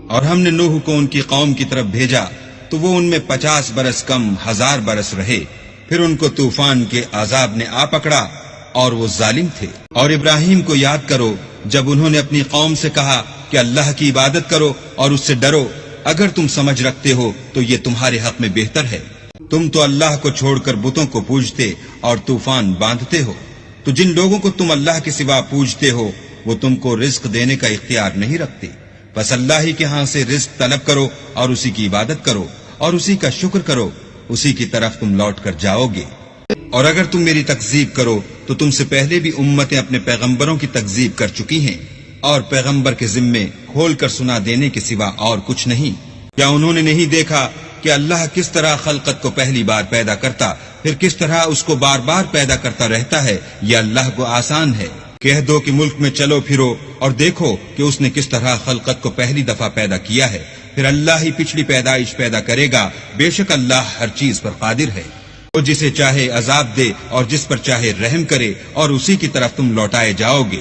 اور ہم نے نوح کو ان کی قوم کی طرف بھیجا تو وہ ان میں 50 برس کم 1000 برس رہے، پھر ان کو طوفان کے عذاب نے آ پکڑا اور وہ ظالم تھے۔ اور ابراہیم کو یاد کرو جب انہوں نے اپنی قوم سے کہا کہ اللہ کی عبادت کرو اور اس سے ڈرو، اگر تم سمجھ رکھتے ہو تو یہ تمہارے حق میں بہتر ہے۔ تم تو اللہ کو چھوڑ کر بتوں کو پوجتے اور طوفان باندھتے ہو، تو جن لوگوں کو تم اللہ کے سوا پوجتے ہو وہ تم کو رزق دینے کا اختیار نہیں رکھتے، بس اللہ ہی کے ہاں سے رزق طلب کرو اور اسی کی عبادت کرو اور اسی کا شکر کرو، اسی کی طرف تم لوٹ کر جاؤ گے۔ اور اگر تم میری تکذیب کرو تو تم سے پہلے بھی امتیں اپنے پیغمبروں کی تکذیب کر چکی ہیں، اور پیغمبر کے ذمے کھول کر سنا دینے کے سوا اور کچھ نہیں۔ کیا انہوں نے نہیں دیکھا کہ اللہ کس طرح خلقت کو پہلی بار پیدا کرتا پھر کس طرح اس کو بار بار پیدا کرتا رہتا ہے؟ یہ اللہ کو آسان ہے۔ کہہ دو کہ ملک میں چلو پھرو اور دیکھو کہ اس نے کس طرح خلقت کو پہلی دفعہ پیدا کیا ہے، پھر اللہ ہی پچھلی پیدائش پیدا کرے گا، بے شک اللہ ہر چیز پر قادر ہے۔ وہ جسے چاہے عذاب دے اور جس پر چاہے رحم کرے، اور اسی کی طرف تم لوٹائے جاؤ گے۔